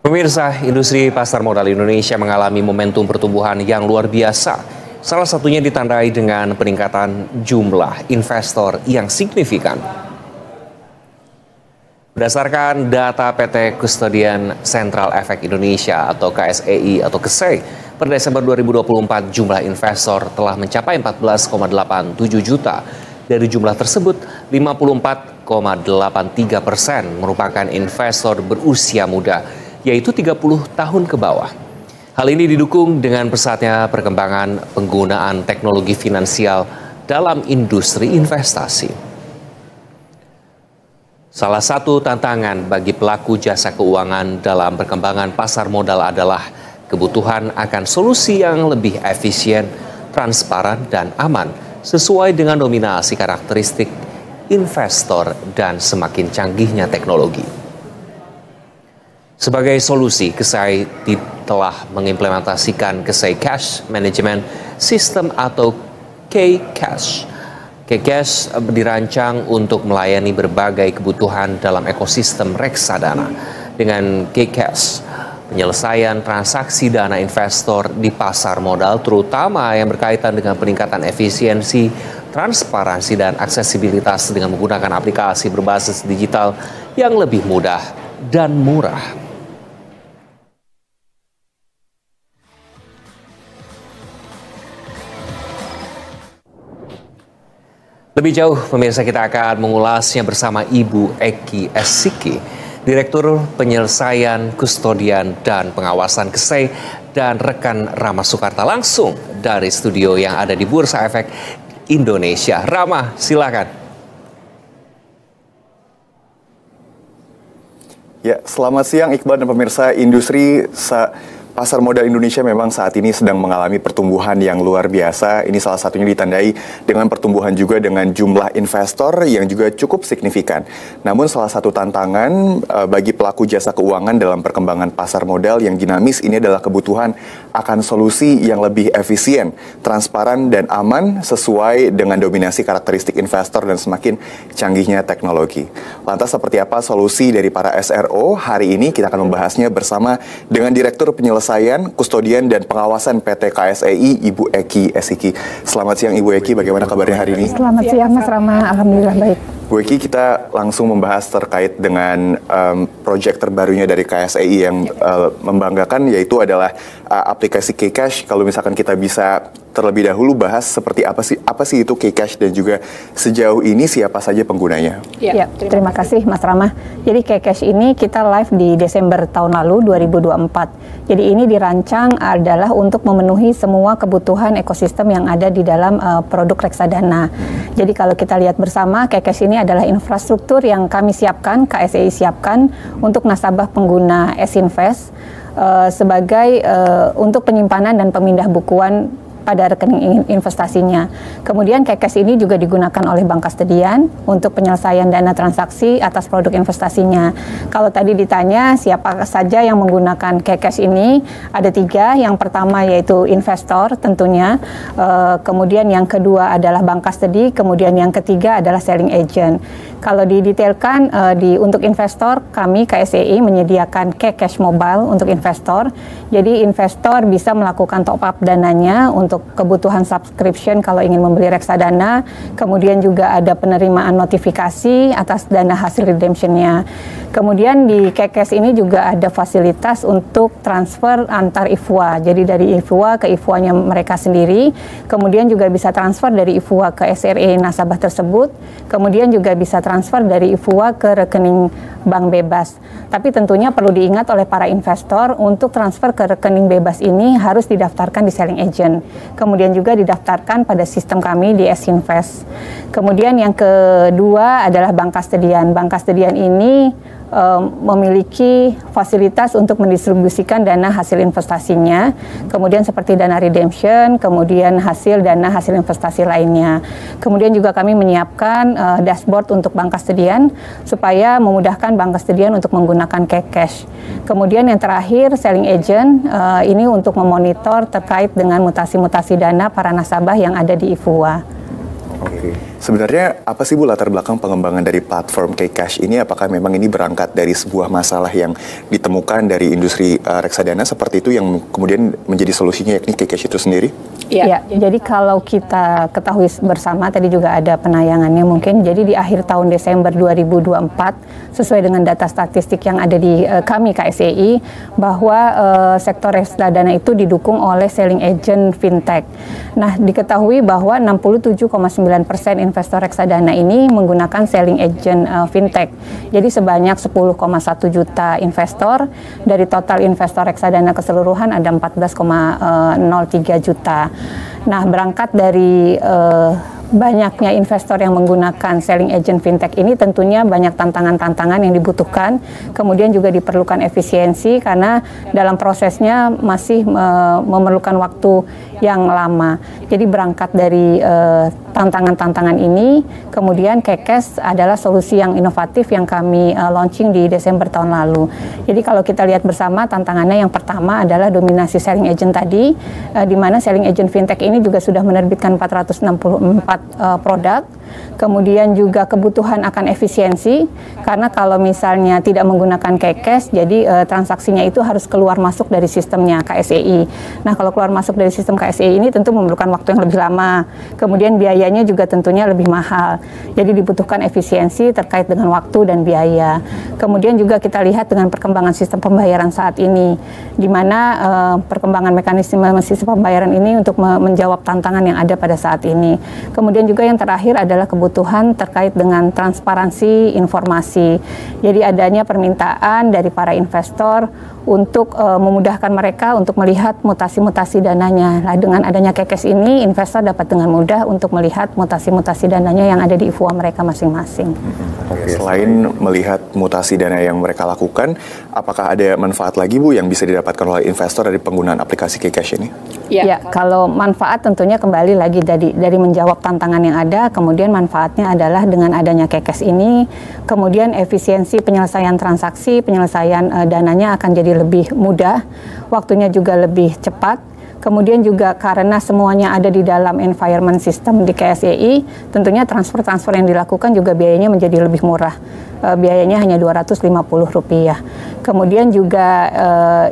Pemirsa, industri pasar modal Indonesia mengalami momentum pertumbuhan yang luar biasa. Salah satunya ditandai dengan peningkatan jumlah investor yang signifikan. Berdasarkan data PT Custodian Central Efek Indonesia atau KSEI atau KSEI, per Desember 2024 jumlah investor telah mencapai 14,87 juta. Dari jumlah tersebut, 54,83% merupakan investor berusia muda, yaitu 30 tahun ke bawah. Hal ini didukung dengan pesatnya perkembangan penggunaan teknologi finansial dalam industri investasi. Salah satu tantangan bagi pelaku jasa keuangan dalam perkembangan pasar modal adalah kebutuhan akan solusi yang lebih efisien, transparan, dan aman sesuai dengan dominasi karakteristik investor dan semakin canggihnya teknologi. Sebagai solusi, KSEI telah mengimplementasikan KSEI Cash Management System atau K-Cash. K-Cash dirancang untuk melayani berbagai kebutuhan dalam ekosistem reksadana. Dengan K-Cash, penyelesaian transaksi dana investor di pasar modal, terutama yang berkaitan dengan peningkatan efisiensi, transparansi, dan aksesibilitas dengan menggunakan aplikasi berbasis digital yang lebih mudah dan murah. Lebih jauh, pemirsa, kita akan mengulasnya bersama Ibu Eki Esiki, Direktur Penyelesaian, Kustodian, dan Pengawasan KSEI, dan rekan Rama Sukarta langsung dari studio yang ada di Bursa Efek Indonesia. Rama, silakan. Ya, selamat siang Iqbal dan pemirsa. Industri pasar modal Indonesia memang saat ini sedang mengalami pertumbuhan yang luar biasa. Ini salah satunya ditandai dengan pertumbuhan juga dengan jumlah investor yang juga cukup signifikan. Namun salah satu tantangan bagi pelaku jasa keuangan dalam perkembangan pasar modal yang dinamis ini adalah kebutuhan akan solusi yang lebih efisien, transparan, dan aman sesuai dengan dominasi karakteristik investor dan semakin canggihnya teknologi. Lantas seperti apa solusi dari para SRO? Hari ini kita akan membahasnya bersama dengan Direktur Penyelesaian, Kustodian, dan Pengawasan PT KSEI, Ibu Eki Esiki. Selamat siang Ibu Eki, bagaimana kabarnya hari ini? Selamat siang Mas Rama, alhamdulillah baik. Bu Eki, kita langsung membahas terkait dengan proyek terbarunya dari KSEI yang membanggakan, yaitu adalah aplikasi K-Cash. Kalau misalkan kita bisa terlebih dahulu bahas seperti apa sih itu K-Cash dan juga sejauh ini siapa saja penggunanya? Ya, terima kasih Mas Rama. Jadi K-Cash ini kita live di Desember tahun lalu 2024. Jadi ini dirancang adalah untuk memenuhi semua kebutuhan ekosistem yang ada di dalam produk reksadana. Jadi kalau kita lihat bersama, K-Cash ini adalah infrastruktur yang kami siapkan, KSEI siapkan untuk nasabah pengguna S-Invest sebagai untuk penyimpanan dan pemindah bukuan pada rekening investasinya. Kemudian K-Cash ini juga digunakan oleh Bank Kustodian untuk penyelesaian dana transaksi atas produk investasinya. Kalau tadi ditanya siapa saja yang menggunakan K-Cash ini, ada 3. Yang pertama yaitu investor tentunya, kemudian yang kedua adalah Bank Kustodi, kemudian yang ketiga adalah selling agent. Kalau didetailkan untuk investor, kami KSEI menyediakan K-Cash Mobile untuk investor. Jadi investor bisa melakukan top up dananya untuk kebutuhan subscription kalau ingin membeli reksadana, kemudian juga ada penerimaan notifikasi atas dana hasil redemptionnya. Kemudian di K-Cash ini juga ada fasilitas untuk transfer antar IFUA, jadi dari IFUA ke IFUA-nya mereka sendiri, kemudian juga bisa transfer dari IFUA ke SRE nasabah tersebut, kemudian juga bisa transfer dari IFUA ke rekening bank bebas. Tapi tentunya perlu diingat oleh para investor, untuk transfer ke rekening bebas ini harus didaftarkan di selling agent. Kemudian juga didaftarkan pada sistem kami di S-Invest. Kemudian yang kedua adalah Bank Kustodian. Bank Kustodian ini memiliki fasilitas untuk mendistribusikan dana hasil investasinya, kemudian seperti dana redemption, kemudian dana hasil investasi lainnya. Kemudian juga kami menyiapkan dashboard untuk Bank Kustodian supaya memudahkan Bank Kustodian untuk menggunakan K-Cash. Kemudian yang terakhir selling agent, ini untuk memonitor terkait dengan mutasi-mutasi dana para nasabah yang ada di IFUA. Oke. Oke. Sebenarnya apa sih Bu latar belakang pengembangan dari platform Kcash ini? Apakah memang ini berangkat dari sebuah masalah yang ditemukan dari industri reksadana seperti itu yang kemudian menjadi solusinya yakni Kcash itu sendiri? Ya, jadi kalau kita ketahui bersama, tadi juga ada penayangannya mungkin, jadi di akhir tahun Desember 2024, sesuai dengan data statistik yang ada di kami KSEI, bahwa sektor reksadana itu didukung oleh selling agent fintech. Nah, diketahui bahwa 67,9% investor reksadana ini menggunakan selling agent fintech. Jadi sebanyak 10,1 juta investor, dari total investor reksadana keseluruhan ada 14,03 juta. Nah, berangkat dari banyaknya investor yang menggunakan selling agent fintech ini, tentunya banyak tantangan-tantangan yang dibutuhkan, kemudian juga diperlukan efisiensi karena dalam prosesnya masih memerlukan waktu yang lama. Jadi berangkat dari tantangan-tantangan ini, kemudian Kcash adalah solusi yang inovatif yang kami launching di Desember tahun lalu. Jadi kalau kita lihat bersama, tantangannya yang pertama adalah dominasi selling agent tadi, di mana selling agent fintech ini juga sudah menerbitkan 464 produk. Kemudian juga kebutuhan akan efisiensi, karena kalau misalnya tidak menggunakan Kcash, jadi transaksinya itu harus keluar masuk dari sistemnya KSEI. Nah, kalau keluar masuk dari sistem KSEI ini tentu memerlukan waktu yang lebih lama. Kemudian biayanya juga tentunya lebih mahal. Jadi dibutuhkan efisiensi terkait dengan waktu dan biaya. Kemudian juga kita lihat dengan perkembangan sistem pembayaran saat ini, di mana perkembangan mekanisme sistem pembayaran ini untuk menjawab tantangan yang ada pada saat ini. Kemudian juga yang terakhir adalah kebutuhan terkait dengan transparansi informasi. Jadi adanya permintaan dari para investor untuk memudahkan mereka untuk melihat mutasi-mutasi dananya. Nah, dengan adanya Kcash ini, investor dapat dengan mudah untuk melihat mutasi-mutasi dananya yang ada di IFUA mereka masing-masing. Oke, selain melihat mutasi dana yang mereka lakukan, apakah ada manfaat lagi Bu yang bisa didapatkan oleh investor dari penggunaan aplikasi Kcash ini? Ya, kalau manfaat tentunya kembali lagi dari menjawab tantangan yang ada, kemudian manfaatnya adalah dengan adanya Kcash ini, kemudian efisiensi penyelesaian transaksi, penyelesaian dananya akan jadi lebih mudah, waktunya juga lebih cepat. Kemudian juga karena semuanya ada di dalam environment system di KSEI, tentunya transfer-transfer yang dilakukan juga biayanya menjadi lebih murah. Biayanya hanya Rp250. Kemudian juga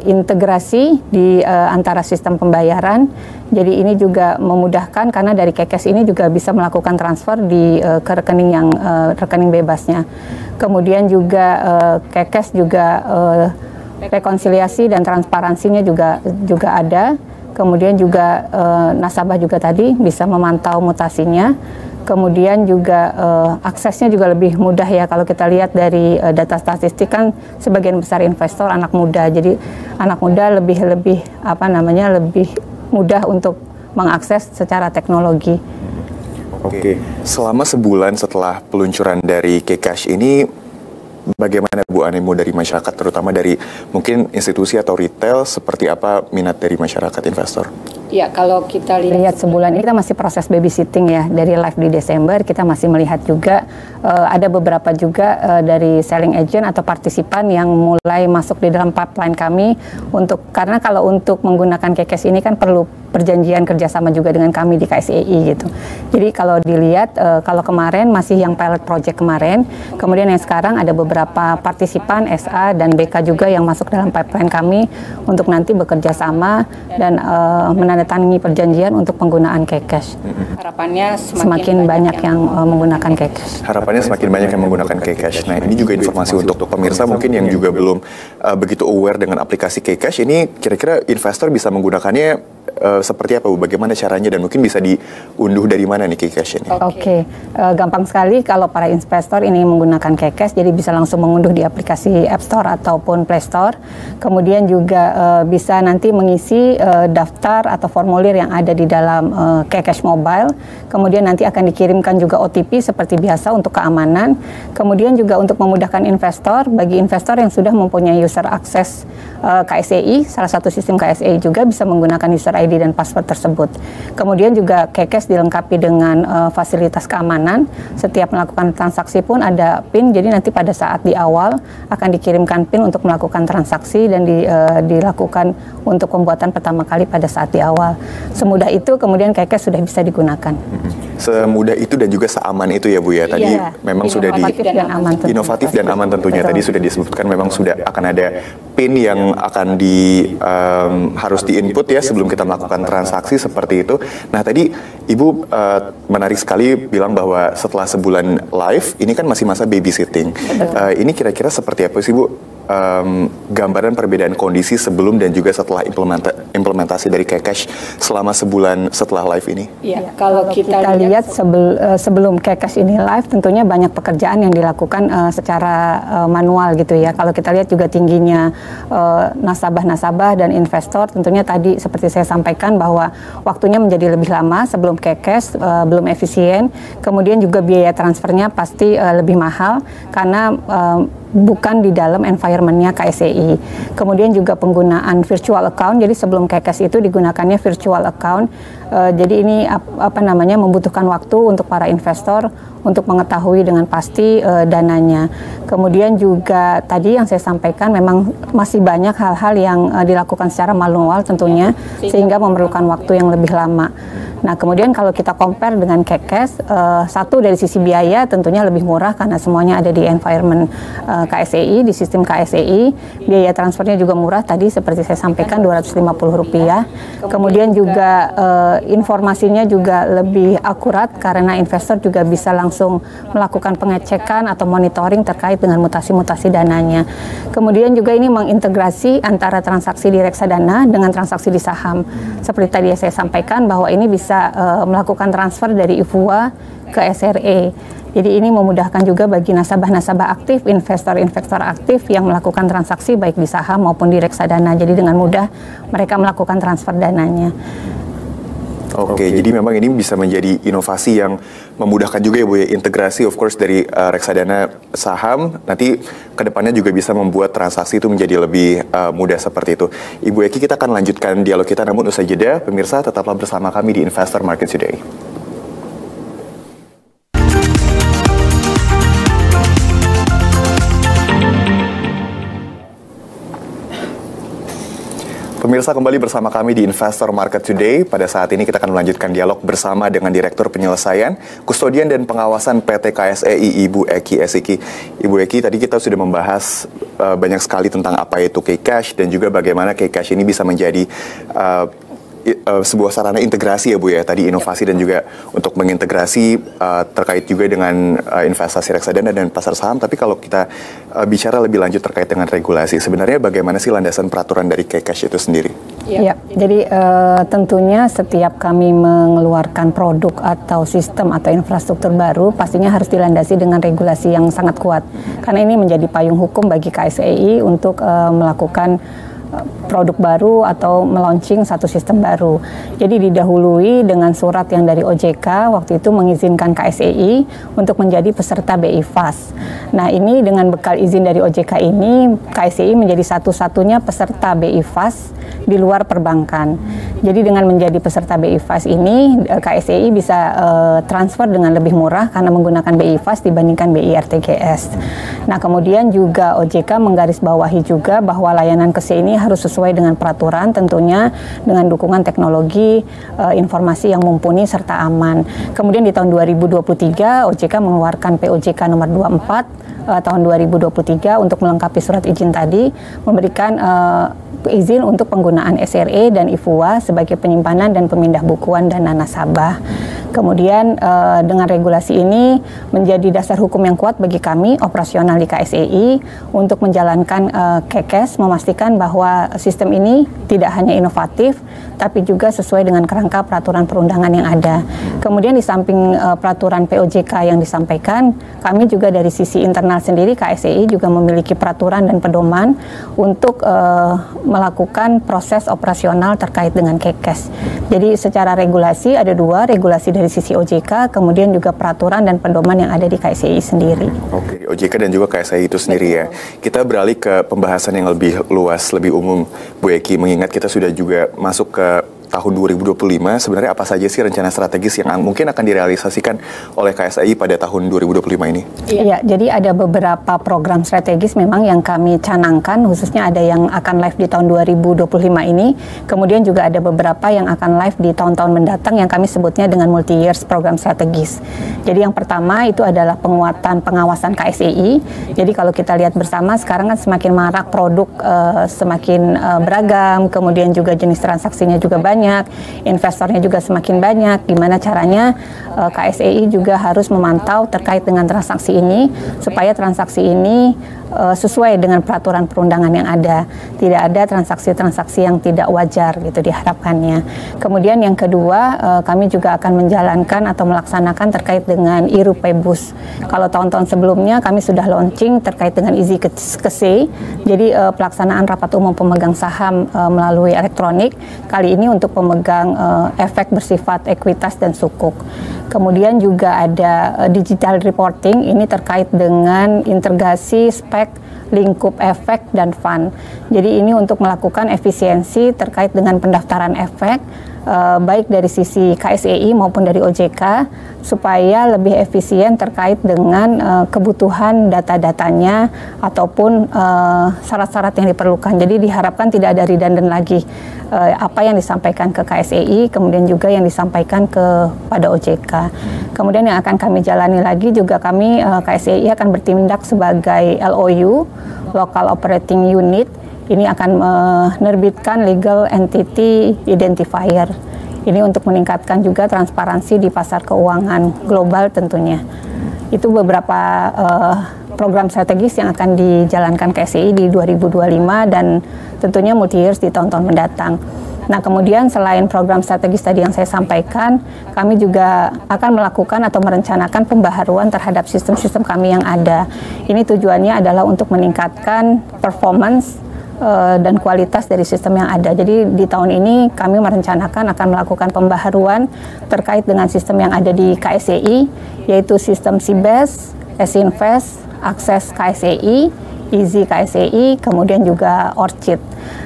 integrasi di antara sistem pembayaran. Jadi ini juga memudahkan karena dari Kcash ini juga bisa melakukan transfer ke rekening yang rekening bebasnya. Kemudian juga Kcash juga rekonsiliasi dan transparansinya juga ada. Kemudian juga nasabah juga tadi bisa memantau mutasinya. Kemudian juga aksesnya juga lebih mudah ya, kalau kita lihat dari data statistik kan sebagian besar investor anak muda. Jadi anak muda lebih mudah untuk mengakses secara teknologi. Oke, selama sebulan setelah peluncuran dari Kcash ini, bagaimana Bu animo dari masyarakat, terutama dari mungkin institusi atau retail, seperti apa minat dari masyarakat investor? Ya, kalau kita lihat sebulan ini kita masih proses babysitting ya, dari live di Desember kita masih melihat juga ada beberapa juga dari selling agent atau partisipan yang mulai masuk di dalam pipeline kami karena kalau untuk menggunakan Kcash ini kan perlu perjanjian kerjasama juga dengan kami di KSEI gitu. Jadi kalau dilihat kalau kemarin masih yang pilot project kemarin, kemudian yang sekarang ada beberapa partisipan SA dan BK juga yang masuk dalam pipeline kami untuk nanti bekerja sama dan menandatangani perjanjian untuk penggunaan Kcash. Harapannya semakin banyak yang menggunakan Kcash. Harapannya semakin banyak yang menggunakan Kcash. Nah, ini juga informasi untuk pemirsa mungkin yang juga belum begitu aware dengan aplikasi Kcash ini, kira-kira investor bisa menggunakannya seperti apa Bu? Bagaimana caranya dan mungkin bisa diunduh dari mana nih Kcash ini? Oke, gampang sekali kalau para investor ini menggunakan Kcash, jadi bisa langsung mengunduh di aplikasi App Store ataupun Play Store. Kemudian juga bisa nanti mengisi daftar atau formulir yang ada di dalam Kcash Mobile. Kemudian nanti akan dikirimkan juga OTP seperti biasa untuk keamanan. Kemudian juga untuk memudahkan investor, bagi investor yang sudah mempunyai user akses KSEI, salah satu sistem KSEI juga bisa menggunakan user ID ID dan password tersebut. Kemudian juga KCash dilengkapi dengan fasilitas keamanan. Setiap melakukan transaksi pun ada PIN, jadi nanti pada saat di awal akan dikirimkan PIN untuk melakukan transaksi dan dilakukan untuk pembuatan pertama kali pada saat di awal. Semudah itu kemudian KCash sudah bisa digunakan. Semudah itu dan juga seaman itu ya Bu ya. Tadi memang sudah inovatif dan aman tentunya. Tadi sudah disebutkan memang sudah akan ada PIN yang akan harus diinput ya sebelum kita melakukan transaksi seperti itu. Nah tadi Ibu menarik sekali bilang bahwa setelah sebulan live ini kan masih masa babysitting. Ini kira-kira seperti apa sih Bu? Gambaran perbedaan kondisi sebelum dan juga setelah implementasi dari KCash selama sebulan setelah live ini? Ya, kalau kita lihat sebelum KCash ini live, tentunya banyak pekerjaan yang dilakukan secara manual gitu ya. Kalau kita lihat juga tingginya nasabah-nasabah dan investor, tentunya tadi seperti saya sampaikan bahwa waktunya menjadi lebih lama sebelum KCash, belum efisien. Kemudian juga biaya transfernya pasti lebih mahal karena bukan di dalam environment-nya KSEI. Kemudian juga penggunaan virtual account, jadi sebelum KCash itu digunakannya virtual account. Jadi ini membutuhkan waktu untuk para investor untuk mengetahui dengan pasti dananya. Kemudian juga tadi yang saya sampaikan memang masih banyak hal-hal yang dilakukan secara manual tentunya, sehingga memerlukan waktu yang lebih lama. Nah kemudian kalau kita compare dengan KCash, satu dari sisi biaya tentunya lebih murah karena semuanya ada di environment KSEI, di sistem KSEI. Biaya transfernya juga murah tadi seperti saya sampaikan Rp250. Kemudian juga informasinya juga lebih akurat karena investor juga bisa langsung melakukan pengecekan atau monitoring terkait dengan mutasi-mutasi dananya. Kemudian juga ini mengintegrasi antara transaksi di reksadana dengan transaksi di saham. Seperti tadi saya sampaikan bahwa ini bisa melakukan transfer dari IFUA ke SRE. Jadi ini memudahkan juga bagi nasabah-nasabah aktif, investor-investor aktif yang melakukan transaksi baik di saham maupun di reksadana. Jadi dengan mudah mereka melakukan transfer dananya. Oke, jadi memang ini bisa menjadi inovasi yang memudahkan juga ya Bu ya, integrasi of course dari reksadana saham, nanti kedepannya juga bisa membuat transaksi itu menjadi lebih mudah seperti itu. Ibu Eki, kita akan lanjutkan dialog kita, namun usai jeda, pemirsa tetaplah bersama kami di Investor Market Today. Pemirsa, kembali bersama kami di Investor Market Today. Pada saat ini kita akan melanjutkan dialog bersama dengan Direktur Penyelesaian, Kustodian dan Pengawasan PT KSEI, Ibu Eki Esiki. Ibu Eki, tadi kita sudah membahas banyak sekali tentang apa itu KCash dan juga bagaimana KCash ini bisa menjadi sebuah sarana integrasi ya Bu ya, tadi inovasi dan juga untuk mengintegrasi terkait juga dengan investasi reksadana dan pasar saham. Tapi kalau kita bicara lebih lanjut terkait dengan regulasi, sebenarnya bagaimana sih landasan peraturan dari KCash itu sendiri? Ya, jadi tentunya setiap kami mengeluarkan produk atau sistem atau infrastruktur baru pastinya harus dilandasi dengan regulasi yang sangat kuat. Karena ini menjadi payung hukum bagi KSEI untuk melakukan produk baru atau melaunching satu sistem baru. Jadi didahului dengan surat yang dari OJK waktu itu mengizinkan KSEI untuk menjadi peserta BI Fast. Nah ini dengan bekal izin dari OJK ini, KSEI menjadi satu-satunya peserta BI Fast di luar perbankan. Jadi dengan menjadi peserta BI Fast ini, KSEI bisa transfer dengan lebih murah karena menggunakan BI Fast dibandingkan BI RTGS. Nah kemudian juga OJK menggarisbawahi juga bahwa layanan KSEI ini harus sesuai dengan peraturan, tentunya dengan dukungan teknologi informasi yang mumpuni serta aman. Kemudian di tahun 2023 OJK mengeluarkan POJK nomor 24 tahun 2023 untuk melengkapi surat izin tadi, memberikan izin untuk penggunaan SRE dan IFUA sebagai penyimpanan dan pemindah bukuan dana nasabah. Kemudian dengan regulasi ini menjadi dasar hukum yang kuat bagi kami operasional di KSEI untuk menjalankan KCash, memastikan bahwa sistem ini tidak hanya inovatif tapi juga sesuai dengan kerangka peraturan perundangan yang ada. Kemudian di samping peraturan POJK yang disampaikan, kami juga dari sisi internal sendiri KSEI juga memiliki peraturan dan pedoman untuk melakukan proses operasional terkait dengan KCash. Jadi secara regulasi ada dua, regulasi dari sisi OJK, kemudian juga peraturan dan pedoman yang ada di KSEI sendiri. Oke, OJK dan juga KSEI itu sendiri ya. Kita beralih ke pembahasan yang lebih luas, lebih umum, Bu Eki, mengingat kita sudah juga masuk ke tahun 2025, sebenarnya apa saja sih rencana strategis yang mungkin akan direalisasikan oleh KSAI pada tahun 2025 ini? Iya, jadi ada beberapa program strategis memang yang kami canangkan, khususnya ada yang akan live di tahun 2025 ini, kemudian juga ada beberapa yang akan live di tahun-tahun mendatang yang kami sebutnya dengan multi-years program strategis. Jadi yang pertama itu adalah penguatan pengawasan KSAI. Jadi kalau kita lihat bersama sekarang kan semakin marak produk semakin beragam, kemudian juga jenis transaksinya juga banyak, investornya juga semakin banyak. Gimana caranya KSAI juga harus memantau terkait dengan transaksi ini supaya transaksi ini sesuai dengan peraturan perundangan yang ada, tidak ada transaksi-transaksi yang tidak wajar gitu diharapkannya. Kemudian yang kedua, kami juga akan menjalankan atau melaksanakan terkait dengan e-Rupebus. Kalau tahun-tahun sebelumnya kami sudah launching terkait dengan Easy Kese, jadi pelaksanaan rapat umum pemegang saham melalui elektronik, kali ini untuk pemegang efek bersifat ekuitas dan sukuk. Kemudian juga ada digital reporting, ini terkait dengan integrasi spek, lingkup efek, dan fund. Jadi ini untuk melakukan efisiensi terkait dengan pendaftaran efek, baik dari sisi KSAI maupun dari OJK, supaya lebih efisien terkait dengan kebutuhan data-datanya ataupun syarat-syarat yang diperlukan. Jadi diharapkan tidak ada redundant lagi apa yang disampaikan ke KSAI, kemudian juga yang disampaikan kepada OJK. Kemudian yang akan kami jalani lagi juga kami KSAI akan bertindak sebagai LOU, Local Operating Unit. Ini akan menerbitkan Legal Entity Identifier. Ini untuk meningkatkan juga transparansi di pasar keuangan global tentunya. Itu beberapa program strategis yang akan dijalankan KSAI di 2025 dan tentunya multi-years di tahun-tahun mendatang. Nah, kemudian selain program strategis tadi yang saya sampaikan, kami juga akan melakukan atau merencanakan pembaharuan terhadap sistem-sistem kami yang ada. Ini tujuannya adalah untuk meningkatkan performance dan kualitas dari sistem yang ada. Jadi di tahun ini kami merencanakan akan melakukan pembaharuan terkait dengan sistem yang ada di KSAI, yaitu sistem CBES, S-Invest, Akses KSAI, Easy KSAI, kemudian juga Orchid.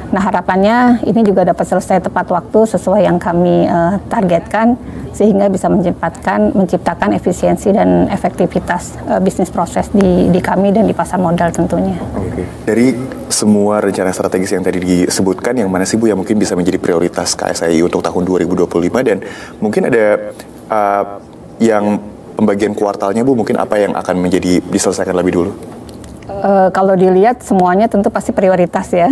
Nah, harapannya ini juga dapat selesai tepat waktu sesuai yang kami targetkan, sehingga bisa menciptakan efisiensi dan efektivitas bisnis proses di kami dan di pasar modal tentunya. Oke. Dari semua rencana strategis yang tadi disebutkan, yang mana sih Bu yang mungkin bisa menjadi prioritas KSAI untuk tahun 2025, dan mungkin ada yang pembagian kuartalnya Bu, mungkin apa yang akan menjadi diselesaikan lebih dulu? Kalau dilihat semuanya tentu pasti prioritas ya.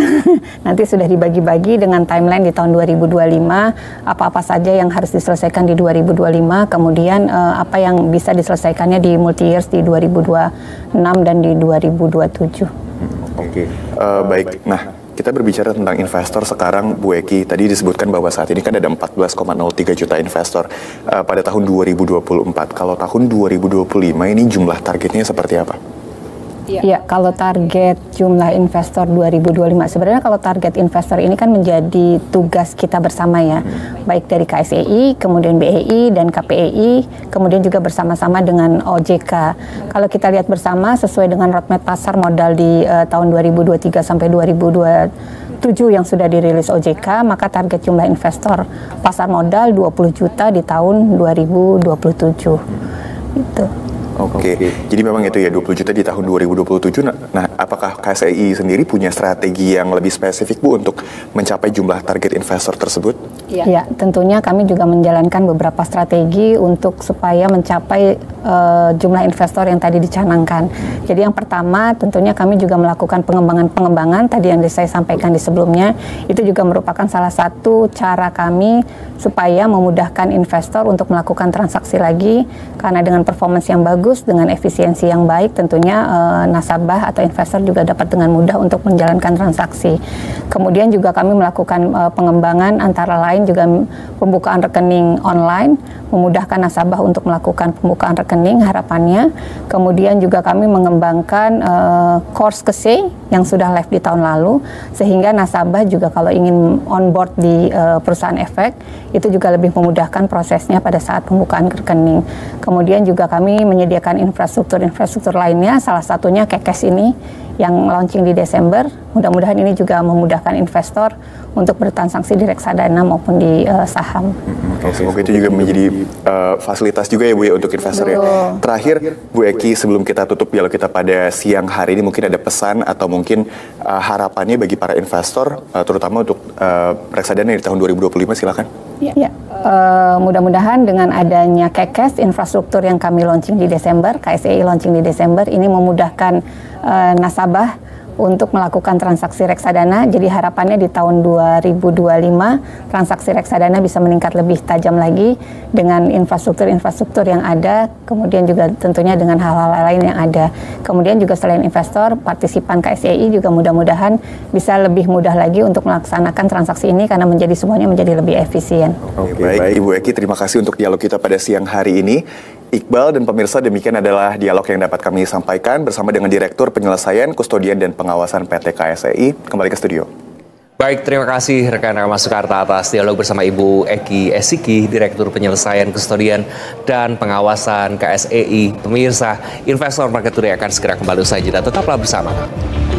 Nanti sudah dibagi-bagi dengan timeline di tahun 2025, apa-apa saja yang harus diselesaikan di 2025, kemudian apa yang bisa diselesaikannya di multi-years di 2026 dan di 2027. Oke, baik. Nah, kita berbicara tentang investor sekarang, Bu Eki. Tadi disebutkan bahwa saat ini kan ada 14,03 juta investor pada tahun 2024. Kalau tahun 2025 ini jumlah targetnya seperti apa? Ya, kalau target jumlah investor 2025, sebenarnya kalau target investor ini kan menjadi tugas kita bersama ya, baik dari KSAI, kemudian BEI, dan KPEI, kemudian juga bersama-sama dengan OJK. Kalau kita lihat bersama, sesuai dengan roadmap pasar modal di tahun 2023 sampai 2027 yang sudah dirilis OJK, maka target jumlah investor pasar modal 20 juta di tahun 2027. Gitu. Oke, jadi memang itu ya 20 juta di tahun 2027. Nah, apakah KSAI sendiri punya strategi yang lebih spesifik Bu untuk mencapai jumlah target investor tersebut? Ya, tentunya kami juga menjalankan beberapa strategi untuk supaya mencapai jumlah investor yang tadi dicanangkan. Jadi yang pertama tentunya kami juga melakukan pengembangan tadi yang saya sampaikan di sebelumnya. Itu juga merupakan salah satu cara kami supaya memudahkan investor untuk melakukan transaksi lagi, karena dengan performance yang bagus, dengan efisiensi yang baik, tentunya nasabah atau investor juga dapat dengan mudah untuk menjalankan transaksi. Kemudian juga kami melakukan pengembangan antara lain juga pembukaan rekening online, memudahkan nasabah untuk melakukan pembukaan rekening harapannya. Kemudian juga kami mengembangkan course Kese yang sudah live di tahun lalu, sehingga nasabah juga kalau ingin on board di perusahaan efek itu juga lebih memudahkan prosesnya pada saat pembukaan rekening. Kemudian juga kami menyediakan infrastruktur lainnya, salah satunya KKS yang launching di Desember. Mudah-mudahan ini juga memudahkan investor untuk bertransaksi di reksadana maupun di saham. Semoga itu juga menjadi fasilitas juga ya Bu ya untuk investor ya. Terakhir Bu Eki, sebelum kita tutup dialog kita pada siang hari ini, mungkin ada pesan atau mungkin harapannya bagi para investor, terutama untuk reksadana di tahun 2025, silakan. Ya, mudah-mudahan dengan adanya KKS infrastruktur yang kami launching di Desember, KSEI launching di Desember, ini memudahkan nasabah untuk melakukan transaksi reksadana. Jadi harapannya di tahun 2025 transaksi reksadana bisa meningkat lebih tajam lagi dengan infrastruktur yang ada, kemudian juga tentunya dengan hal-hal lain yang ada. Kemudian juga selain investor, partisipan KSEI juga mudah-mudahan bisa lebih mudah lagi untuk melaksanakan transaksi ini karena semuanya menjadi lebih efisien. Oke, baik Ibu Eki, terima kasih untuk dialog kita pada siang hari ini. Iqbal dan pemirsa, demikian adalah dialog yang dapat kami sampaikan bersama dengan Direktur Penyelesaian, Kustodian, dan Pengawasan PT KSEI. Kembali ke studio. Baik, terima kasih rekan Rama Soekarta atas dialog bersama Ibu Eki Esiki, Direktur Penyelesaian, Kustodian, dan Pengawasan KSEI. Pemirsa, Investor Market Today akan segera kembali usai jeda. Tetaplah bersama kami.